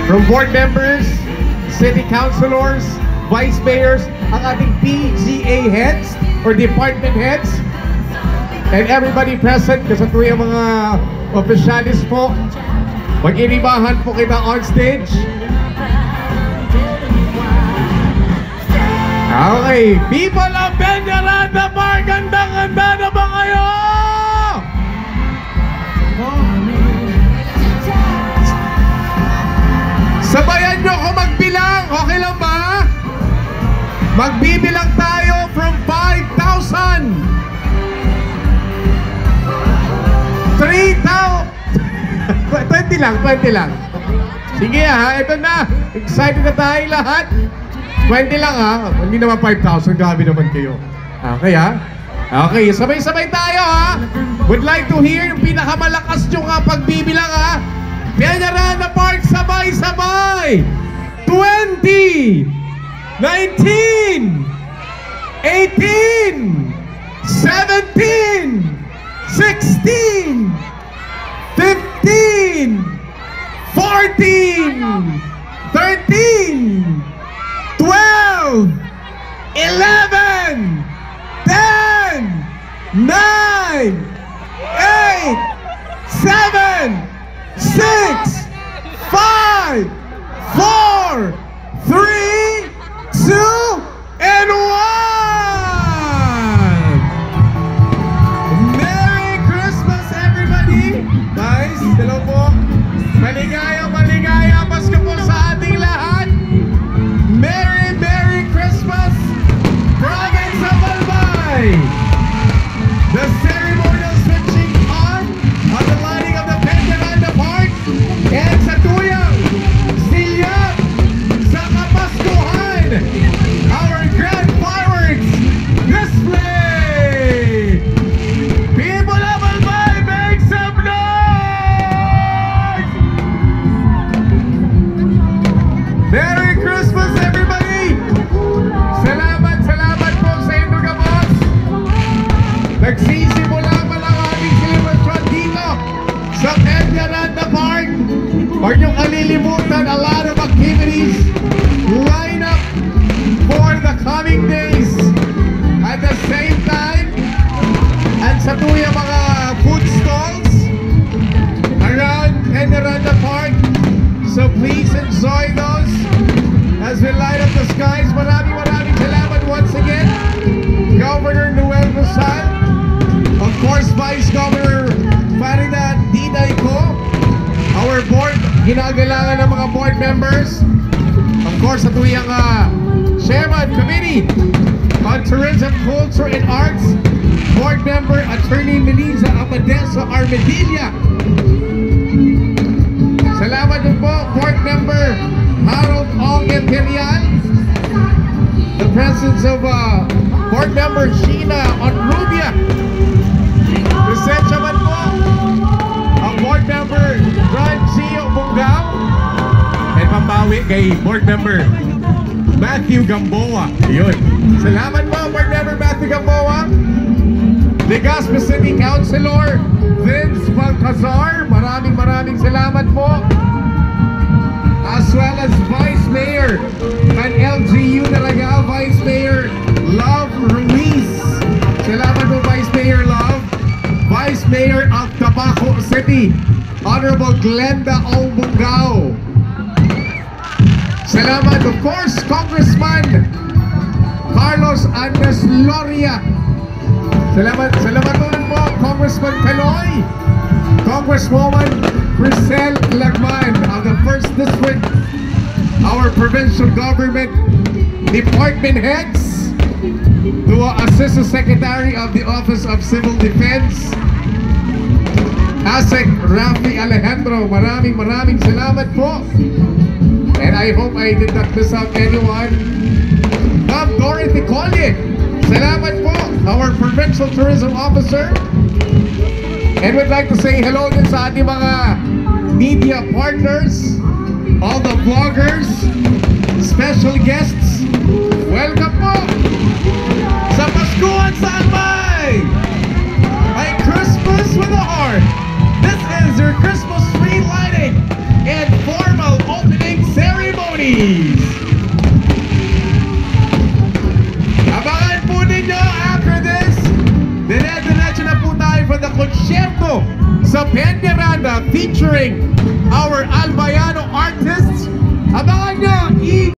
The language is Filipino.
from board members, city councilors, vice mayors, ang ating PGA heads or department heads, and everybody present, kasi ito yung mga officialis po. Mag-inibahan po kita on stage. Okay, people of Peñaranda Park, gandang-ganda na ba kayo? Sabayan nyo ko magbilang, okay lang ba? Magbibilang tayo from 5,000 3,000 20 lang Sige ha, ito na. Excited na tayo lahat. 20 lang ha. Hindi naman 5,000, grabe naman kayo. Okay ha? Okay, sabay-sabay tayo ha. Would like to hear yung pinakamalakas nyo nga pagbibilang ha. Peñaranda Park, sabay-sabay! 20! 19! 18! 17! 16! 15! 14! 13! 12! 11! 10! 9! 8! 7! 6, 5, 4, 3, 2, and 1! Merry Christmas, everybody! Guys, hello po. Maligaya, maligaya Pasko po sa ating lahat. Merry, Merry Christmas, Province of Albay! The ceremonial switching on the lighting of the Peñaranda Park and sa tuyang silya sa Kapaskuhan, our grand fireworks display. People of Albay, make some noise! Merry Christmas, everybody! Salamat, salamat po sa inyo ka, boss. Nagsisimula pa lang aming celebration dito sa Peñaranda Park. Huwag niyong kalilimutan, a lot of activities line up for the coming days. At the same time, and sa tuya mga food stalls around Peñaranda Park. So please enjoy those as we light up the skies. Maraming salamat once again, Governor Noel Rosal. Of course, Vice Governor Farida Didayco, our board, ginagalangan ng mga board members. Of course, sa tuyang Chairman Committee on Tourism, Culture and Arts, Board Member Attorney Melissa Amadesa Armedilla. Salamat din po, Board Member Harold Ong Imperial. The presence of Board Member Sheena Onrubia. Presensya man po ang Board Member Brian Gio Bungao. And pambawi kay Board Member Matthew Gamboa. Yun. Salamat po, Board Member Matthew Gamboa. Legazpi City Councilor Vince Balcazar. Maraming salamat po. As well as Vice Mayor and LGU talaga, Vice Mayor Love Ruiz. Salamat po, Vice Mayor Love. Vice Mayor of Tabaco City, Honorable Glenda Ong Bungao. Salamat, of course, Congressman Carlos Andres Loria. Salamat po Congressman Caloy, Congresswoman Crisel Lagman of the 1st District, our provincial government department heads, to Assistant Secretary of the Office of Civil Defense, ASEC Rafi Alejandro. Maraming salamat po. And I hope I did not miss out anyone. Dorothy Collier, salamat po, our Provincial Tourism Officer. And we'd like to say hello din sa ating mga media partners, all the vloggers, special guests. Welcome po sa Paskuhan sa Albay! A Christmas with a heart. This is your Christmas tree lighting and formal opening featuring our Albayano artists. Abangan nyo each